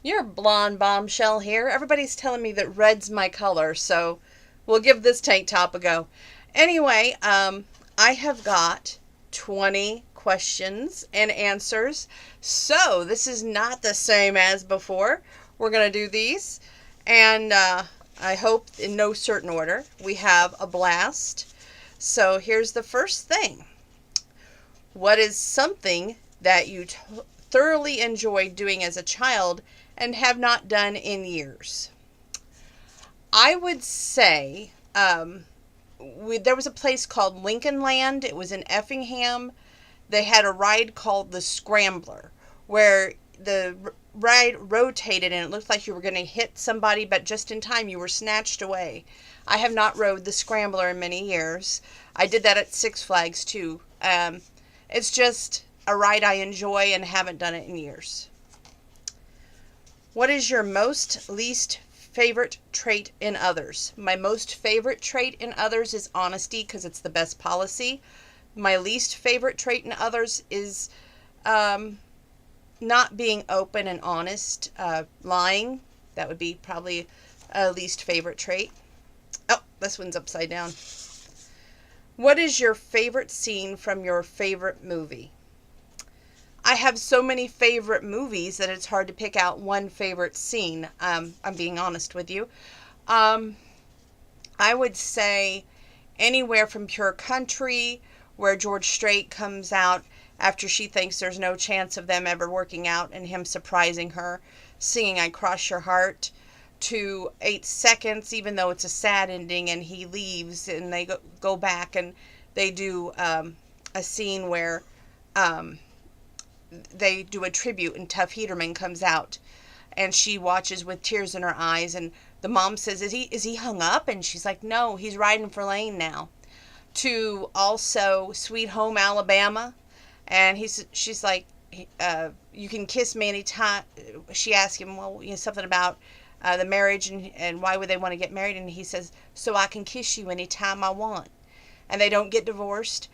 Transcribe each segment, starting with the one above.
You're blonde bombshell here. Everybody's telling me that red's my color, so we'll give this tank top a go. Anyway, I have got 20 questions and answers. So this is not the same as before. We're going to do these, and I hope in no certain order. We have a blast. So here's the first thing. What is something that you thoroughly enjoyed doing as a child and have not done in years? I would say there was a place called Lincoln Land. It was in Effingham. They had a ride called the Scrambler, where the ride rotated and it looked like you were going to hit somebody, but just in time you were snatched away. I have not rode the Scrambler in many years. I did that at Six Flags too. It's just a ride I enjoy and haven't done it in years. What is your most least favorite trait in others? My most favorite trait in others is honesty, because it's the best policy. My least favorite trait in others is not being open and honest, lying. That would be probably a least favorite trait. Oh, this one's upside down. What is your favorite scene from your favorite movie? I have so many favorite movies that it's hard to pick out one favorite scene. I'm being honest with you. I would say anywhere from Pure Country, where George Strait comes out after she thinks there's no chance of them ever working out, and him surprising her, singing I Cross Your Heart, to 8 Seconds, even though it's a sad ending, and he leaves and they go back and they do a scene where they do a tribute and Tuff Heaterman comes out and she watches with tears in her eyes, and the mom says, is he hung up? And she's like, no, he's riding for Lane now. To also Sweet Home Alabama, and she's like, you can kiss me anytime. She asked him, well, something about the marriage and why would they want to get married, and he says, so I can kiss you anytime I want. And they don't get divorced.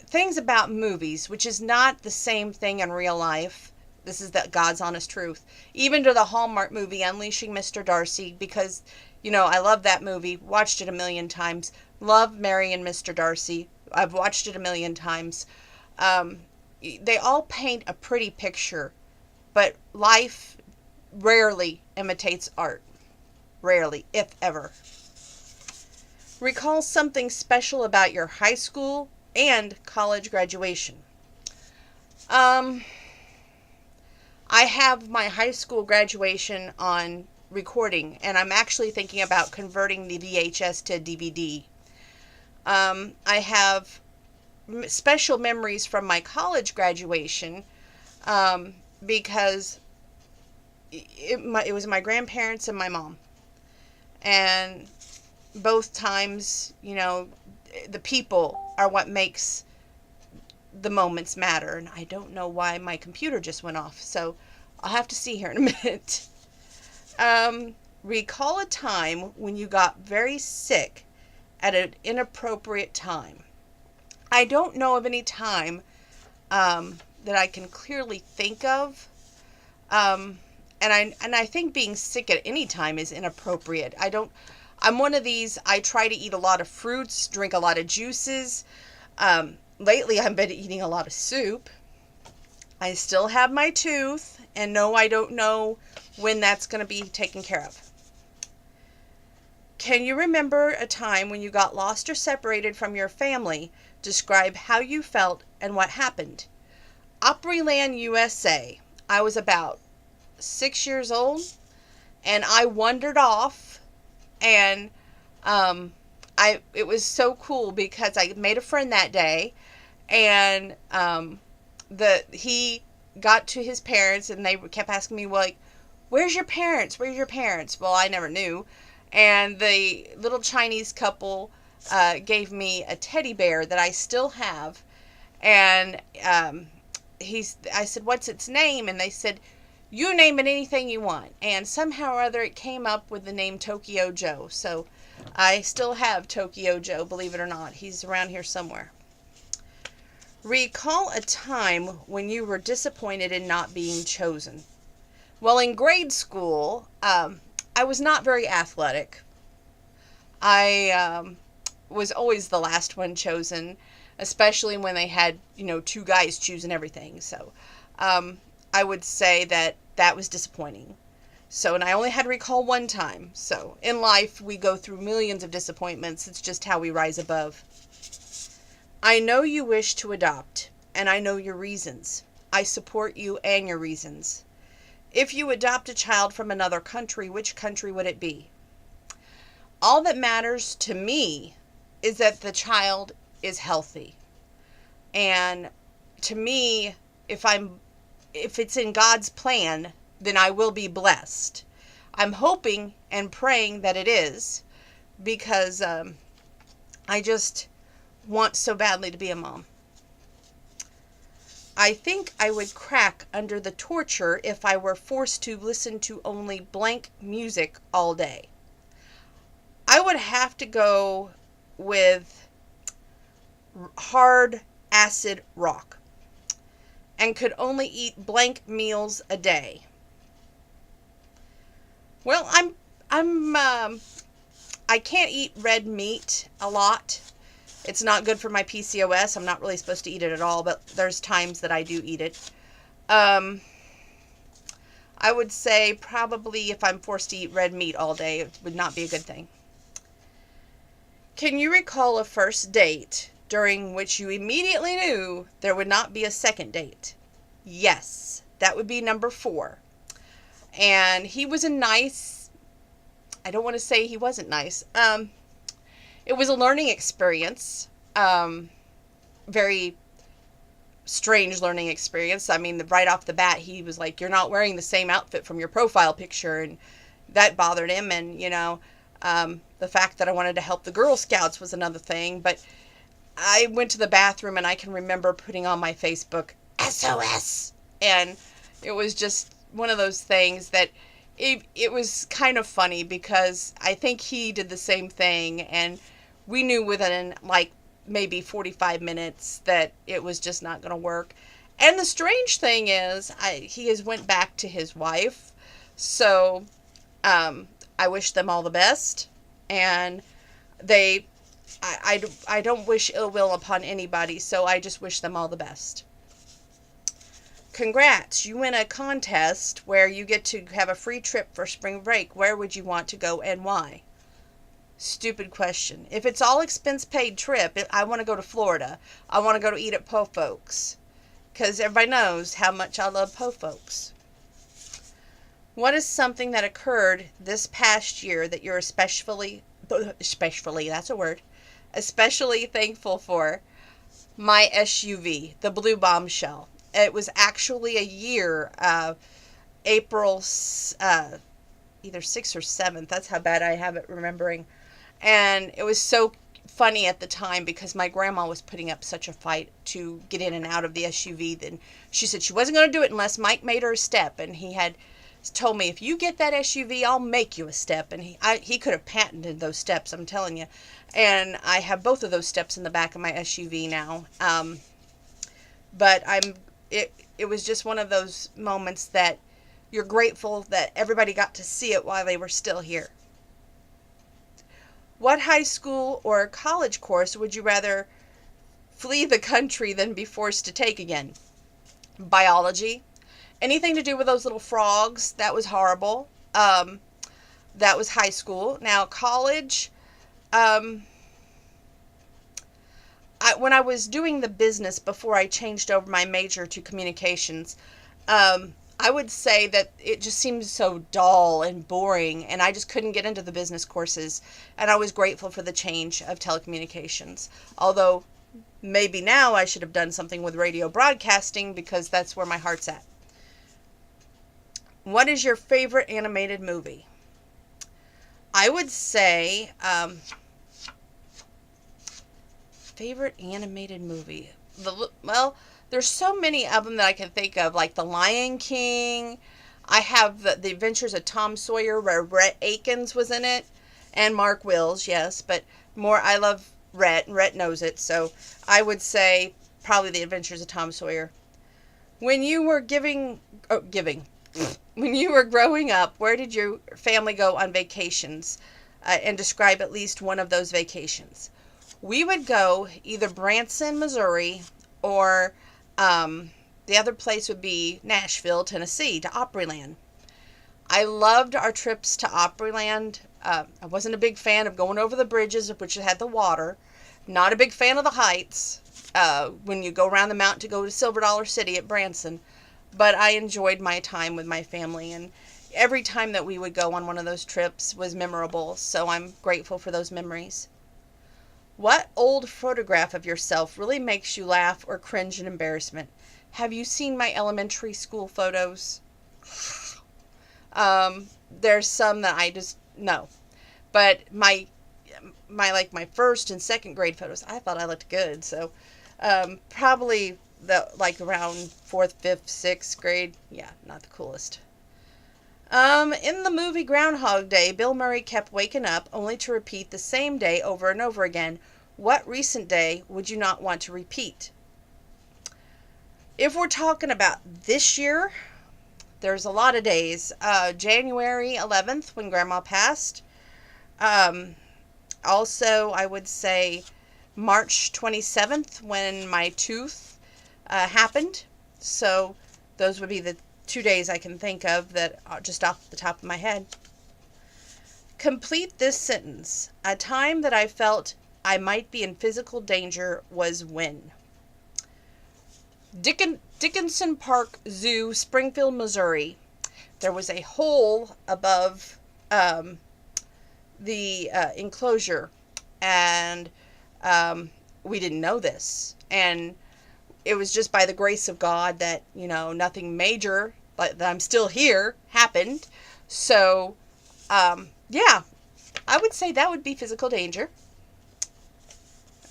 Things about movies, which is not the same thing in real life. This is the God's honest truth. Even to the Hallmark movie, Unleashing Mr. Darcy, because, I love that movie. Watched it a million times. Love Mary and Mr. Darcy. I've watched it a million times. They all paint a pretty picture, but life rarely imitates art. Rarely, if ever. Recall something special about your high school and college graduation. I have my high school graduation on recording, and I'm actually thinking about converting the VHS to DVD. I have special memories from my college graduation because it was my grandparents and my mom. And both times, the people are what makes the moments matter. And I don't know why my computer just went off, so I'll have to see here in a minute. Recall a time when you got very sick at an inappropriate time. I don't know of any time that I can clearly think of. And I think being sick at any time is inappropriate. I'm one of these, I try to eat a lot of fruits, drink a lot of juices. Lately I've been eating a lot of soup. I still have my tooth, and no, I don't know when that's going to be taken care of. Can you remember a time when you got lost or separated from your family? Describe how you felt and what happened. Opryland, USA. I was about 6 years old, and I wandered off, and it was so cool because I made a friend that day, and he got to his parents, and they kept asking me, well, like, where's your parents? Where's your parents? Well, I never knew. And the little Chinese couple gave me a teddy bear that I still have. And I said, what's its name? And they said, you name it anything you want. And somehow or other it came up with the name Tokyo Joe. So I still have Tokyo Joe, believe it or not. He's around here somewhere. Recall a time when you were disappointed in not being chosen. Well, in grade school, I was not very athletic. I was always the last one chosen, especially when they had, two guys choosing everything. So um, I would say that that was disappointing. So, and I only had recall one time. So in life, we go through millions of disappointments. It's just how we rise above. I know you wish to adopt, and I know your reasons. I support you and your reasons. If you adopt a child from another country, which country would it be? All that matters to me is that the child is healthy. And to me, if it's in God's plan, then I will be blessed. I'm hoping and praying that it is, because I just want so badly to be a mom. I think I would crack under the torture if I were forced to listen to only blank music all day. I would have to go with hard acid rock and could only eat blank meals a day. Well, I can't eat red meat a lot. It's not good for my PCOS. I'm not really supposed to eat it at all, but there's times that I do eat it. I would say probably if I'm forced to eat red meat all day, it would not be a good thing. Can you recall a first date during which you immediately knew there would not be a second date? Yes, that would be number 4. And he was I don't want to say he wasn't nice. It was a learning experience. Very strange learning experience. I mean, right off the bat, he was like, "You're not wearing the same outfit from your profile picture," and that bothered him. And the fact that I wanted to help the Girl Scouts was another thing. But I went to the bathroom, and I can remember putting on my Facebook SOS, and it was just one of those things that it was kind of funny, because I think he did the same thing, and we knew within like maybe 45 minutes that it was just not going to work. And the strange thing is, he has went back to his wife, so I wish them all the best, and I don't wish ill will upon anybody, so I just wish them all the best. Congrats, you win a contest where you get to have a free trip for spring break. Where would you want to go and why? Stupid question. If it's all expense paid trip, I want to go to Florida. I want to go to eat at Po Folks, because everybody knows how much I love Po Folks. What is something that occurred this past year that you're especially that's a word, especially thankful for? My SUV, the blue Bombshell. It was actually a year, April, either 6th or 7th. That's how bad I have it remembering. And it was so funny at the time, because my grandma was putting up such a fight to get in and out of the SUV. Then she said she wasn't going to do it unless Mike made her a step. And he had told me, if you get that SUV, I'll make you a step. And he could have patented those steps, I'm telling you. And I have both of those steps in the back of my SUV now. But it was just one of those moments that you're grateful that everybody got to see it while they were still here. What high school or college course would you rather flee the country than be forced to take again? Biology. Anything to do with those little frogs, that was horrible. That was high school. Now, college, when I was doing the business before I changed over my major to communications, I would say that it just seemed so dull and boring, and I just couldn't get into the business courses, and I was grateful for the change of telecommunications. Although, maybe now I should have done something with radio broadcasting, because that's where my heart's at. What is your favorite animated movie? I would say, favorite animated movie. There's so many of them that I can think of, like The Lion King. I have the Adventures of Tom Sawyer, where Rhett Akins was in it, and Mark Wills, yes, but more, I love Rhett, and Rhett knows it, so I would say probably The Adventures of Tom Sawyer. When you were When you were growing up, where did your family go on vacations? And describe at least one of those vacations. We would go either Branson, Missouri, or the other place would be Nashville, Tennessee, to Opryland. I loved our trips to Opryland. I wasn't a big fan of going over the bridges, which had the water. Not a big fan of the heights when you go around the mountain to go to Silver Dollar City at Branson. But I enjoyed my time with my family, and every time that we would go on one of those trips was memorable, so I'm grateful for those memories. What old photograph of yourself really makes you laugh or cringe in embarrassment? Have you seen my elementary school photos? There's some that I just no, but my first and second grade photos, I thought I looked good. So probably the like around fourth, fifth, sixth grade. Yeah, not the coolest. In the movie Groundhog Day, Bill Murray kept waking up only to repeat the same day over and over again. What recent day would you not want to repeat? If we're talking about this year, there's a lot of days. January 11th, when Grandma passed. Also, I would say March 27th, when my tooth happened. So those would be the 2 days I can think of that are just off the top of my head. Complete this sentence. A time that I felt I might be in physical danger was when. Dickinson Park Zoo, Springfield, Missouri. There was a hole above the enclosure, and we didn't know this. And it was just by the grace of God that, nothing major, but that I'm still here, happened. So, yeah, I would say that would be physical danger.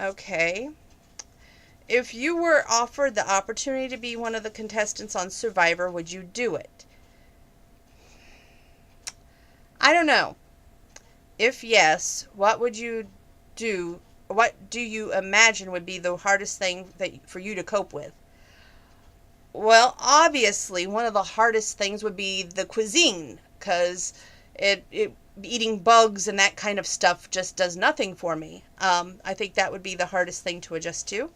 Okay. If you were offered the opportunity to be one of the contestants on Survivor, would you do it? I don't know. If yes, what would you do? What do you imagine would be the hardest thing for you to cope with? Well, obviously, one of the hardest things would be the cuisine, because eating bugs and that kind of stuff just does nothing for me. I think that would be the hardest thing to adjust to.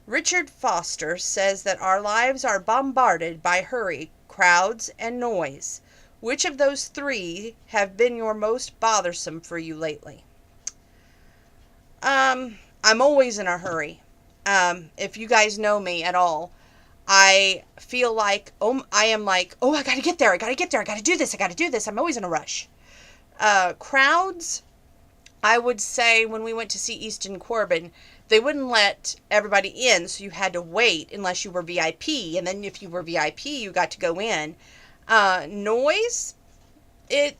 Richard Foster says that our lives are bombarded by hurry, crowds, and noise. Which of those three have been your most bothersome for you lately? I'm always in a hurry. If you guys know me at all, I feel like, I gotta get there, I gotta do this, I'm always in a rush. Crowds, I would say when we went to see Easton Corbin, they wouldn't let everybody in, so you had to wait unless you were VIP, and then if you were VIP, you got to go in. Noise, it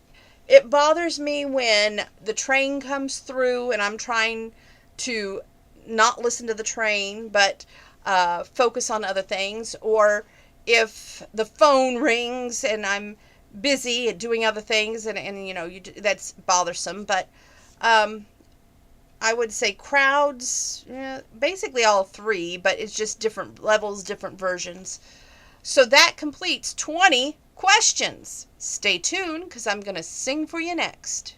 bothers me when the train comes through and I'm trying to not listen to the train, but focus on other things, or if the phone rings and I'm busy at doing other things, and that's bothersome. But I would say crowds, basically all three, but it's just different levels, different versions. So that completes 20 questions. Stay tuned, because I'm going to sing for you next.